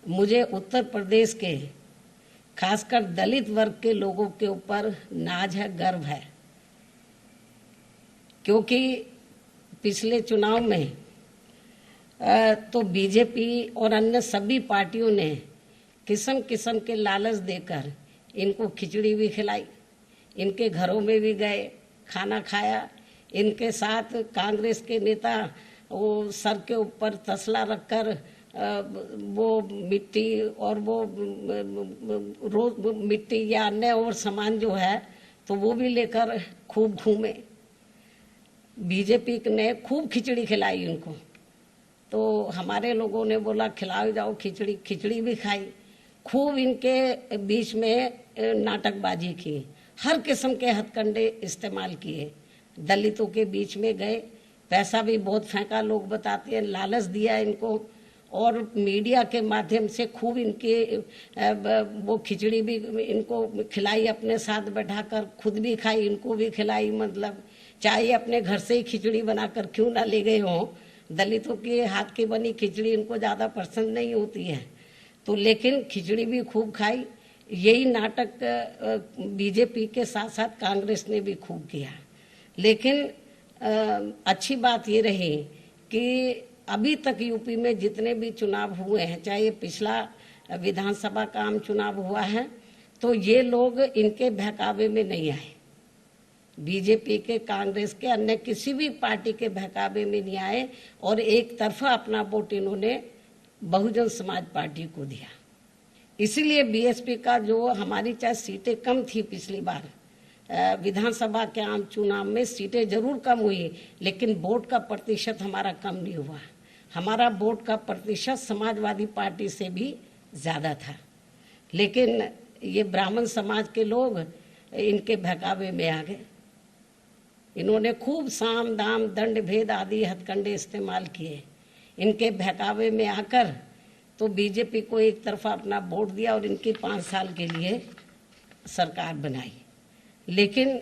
मुझे उत्तर प्रदेश के खासकर दलित वर्ग के लोगों के ऊपर नाज है, गर्व है, क्योंकि पिछले चुनाव में तो बीजेपी और अन्य सभी पार्टियों ने किस्म किस्म के लालच देकर इनको खिचड़ी भी खिलाई, इनके घरों में भी गए, खाना खाया। इनके साथ कांग्रेस के नेता वो सर के ऊपर तसला रखकर वो मिट्टी और वो रोज मिट्टी या अन्य और सामान जो है तो वो भी लेकर खूब घूमे। बीजेपी ने खूब खिचड़ी खिलाई इनको, तो हमारे लोगों ने बोला खिलाओ जाओ खिचड़ी, खिचड़ी भी खाई। खूब इनके बीच में नाटकबाजी की, हर किस्म के हथकंडे इस्तेमाल किए, दलितों के बीच में गए, पैसा भी बहुत फेंका, लोग बताते हैं, लालच दिया इनको, और मीडिया के माध्यम से खूब इनके वो खिचड़ी भी इनको खिलाई, अपने साथ बैठाकर खुद भी खाई, इनको भी खिलाई। मतलब चाहे अपने घर से ही खिचड़ी बनाकर क्यों ना ले गए हों, दलितों के हाथ की बनी खिचड़ी इनको ज़्यादा पसंद नहीं होती है, तो लेकिन खिचड़ी भी खूब खाई। यही नाटक बीजेपी के साथ साथ कांग्रेस ने भी खूब किया। लेकिन अच्छी बात ये रही कि अभी तक यूपी में जितने भी चुनाव हुए हैं, चाहे ये पिछला विधानसभा का आम चुनाव हुआ है, तो ये लोग इनके बहकावे में नहीं आए। बीजेपी के, कांग्रेस के, अन्य किसी भी पार्टी के बहकावे में नहीं आए और एक तरफा अपना वोट इन्होंने बहुजन समाज पार्टी को दिया। इसीलिए बीएसपी का जो हमारी चाहे सीटें कम थी पिछली बार विधानसभा के आम चुनाव में, सीटें जरूर कम हुई, लेकिन वोट का प्रतिशत हमारा कम नहीं हुआ। हमारा वोट का प्रतिशत समाजवादी पार्टी से भी ज्यादा था। लेकिन ये ब्राह्मण समाज के लोग इनके बहकावे में आ गए। इन्होंने खूब साम दाम दंड भेद आदि हथकंडे इस्तेमाल किए। इनके बहकावे में आकर तो बीजेपी को एक तरफा अपना वोट दिया और इनकी 5 साल के लिए सरकार बनाई। लेकिन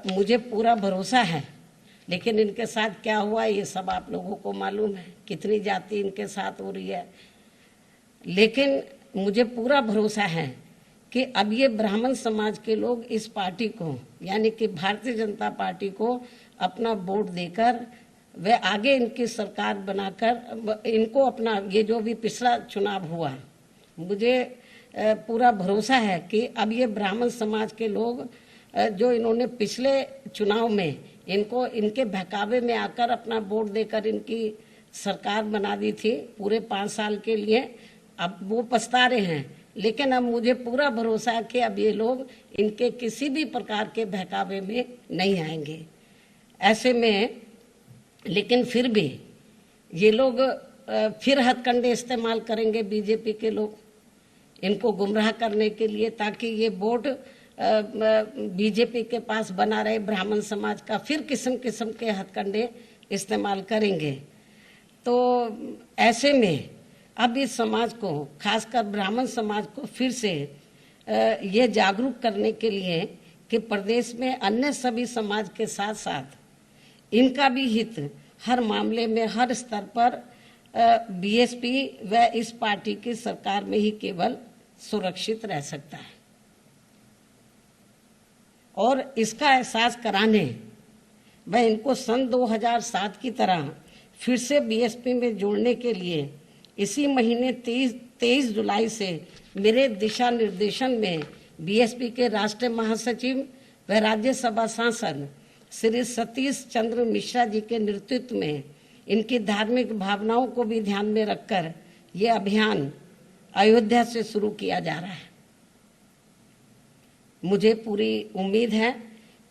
मुझे पूरा भरोसा है, लेकिन इनके साथ क्या हुआ ये सब आप लोगों को मालूम है, कितनी जाति इनके साथ हो रही है। लेकिन मुझे पूरा भरोसा है कि अब ये ब्राह्मण समाज के लोग इस पार्टी को, यानी कि भारतीय जनता पार्टी को अपना वोट देकर वे आगे इनकी सरकार बनाकर इनको अपना, ये जो भी पिछला चुनाव हुआ, मुझे पूरा भरोसा है कि अब ये ब्राह्मण समाज के लोग जो इन्होंने पिछले चुनाव में इनको इनके बहकावे में आकर अपना वोट देकर इनकी सरकार बना दी थी पूरे 5 साल के लिए, अब वो पछता रहे हैं। लेकिन अब मुझे पूरा भरोसा है कि अब ये लोग इनके किसी भी प्रकार के बहकावे में नहीं आएंगे। ऐसे में लेकिन फिर भी ये लोग फिर हथकंडे इस्तेमाल करेंगे, बीजेपी के लोग, इनको गुमराह करने के लिए, ताकि ये वोट बीजेपी के पास बना रहे ब्राह्मण समाज का। फिर किस्म किस्म के हथकंडे इस्तेमाल करेंगे। तो ऐसे में अब इस समाज को, खासकर ब्राह्मण समाज को, फिर से ये जागरूक करने के लिए कि प्रदेश में अन्य सभी समाज के साथ साथ इनका भी हित हर मामले में, हर स्तर पर बीएसपी व इस पार्टी की सरकार में ही केवल सुरक्षित रह सकता है। और इसका एहसास कराने व इनको सन 2007 की तरह फिर से बीएसपी में जोड़ने के लिए इसी महीने 23 जुलाई से मेरे दिशा निर्देशन में बीएसपी के राष्ट्रीय महासचिव व राज्यसभा सांसद श्री सतीश चंद्र मिश्रा जी के नेतृत्व में इनकी धार्मिक भावनाओं को भी ध्यान में रखकर ये अभियान अयोध्या से शुरू किया जा रहा है। मुझे पूरी उम्मीद है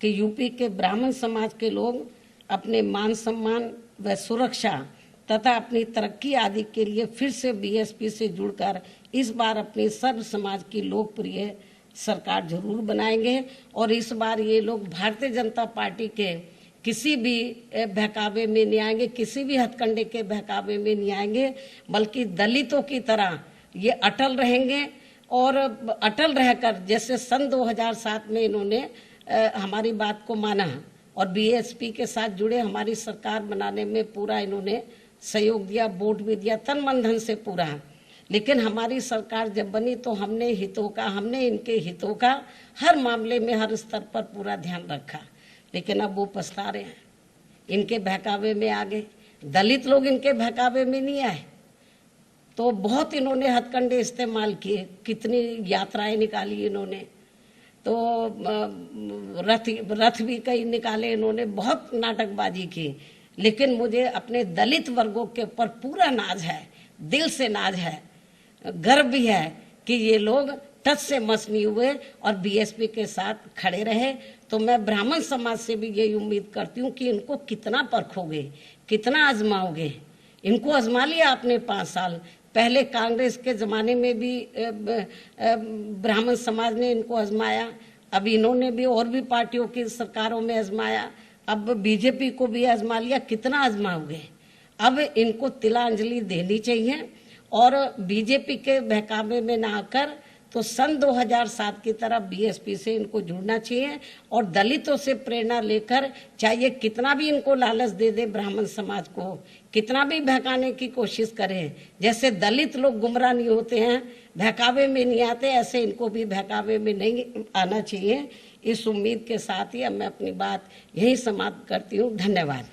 कि यूपी के ब्राह्मण समाज के लोग अपने मान सम्मान व सुरक्षा तथा अपनी तरक्की आदि के लिए फिर से बीएसपी से जुड़कर इस बार अपनी सर्व समाज की लोकप्रिय सरकार जरूर बनाएंगे। और इस बार ये लोग भारतीय जनता पार्टी के किसी भी बहकावे में नहीं आएंगे, किसी भी हथकंडे के बहकावे में नहीं आएंगे, बल्कि दलितों की तरह ये अटल रहेंगे। और अटल रहकर जैसे सन 2007 में इन्होंने हमारी बात को माना और बीएसपी के साथ जुड़े हमारी सरकार बनाने में पूरा इन्होंने सहयोग दिया, वोट भी दिया, तन मन धन से पूरा। लेकिन हमारी सरकार जब बनी तो हमने इनके हितों का हर मामले में, हर स्तर पर पूरा ध्यान रखा। लेकिन अब वो पछता रहे हैं, इनके बहकावे में आ गए। दलित लोग इनके बहकावे में नहीं आए तो बहुत इन्होंने हथकंडे इस्तेमाल किए, कितनी यात्राएं निकाली इन्होंने, तो रथ भी कई निकाले इन्होंने, बहुत नाटकबाजी की। लेकिन मुझे अपने दलित वर्गों के ऊपर पूरा नाज है, दिल से नाज है, गर्व भी है कि ये लोग टच से मस नहीं हुए और बीएसपी के साथ खड़े रहे। तो मैं ब्राह्मण समाज से भी यही उम्मीद करती हूँ कि इनको कितना परखोगे, कितना आजमाओगे। इनको आजमा लिया आपने 5 साल पहले, कांग्रेस के ज़माने में भी ब्राह्मण समाज ने इनको आजमाया, अब इन्होंने भी और भी पार्टियों की सरकारों में आजमाया, अब बीजेपी को भी आजमा लिया, कितना आजमाओगे। अब इनको तिलांजलि देनी चाहिए और बीजेपी के बहकावे में ना आकर तो सन 2007 की तरह बीएसपी से इनको जुड़ना चाहिए और दलितों से प्रेरणा लेकर, चाहे कितना भी इनको लालच दे दे ब्राह्मण समाज को, कितना भी बहकाने की कोशिश करें, जैसे दलित लोग गुमराह नहीं होते हैं, बहकावे में नहीं आते, ऐसे इनको भी बहकावे में नहीं आना चाहिए। इस उम्मीद के साथ ही अब मैं अपनी बात यही समाप्त करती हूँ। धन्यवाद।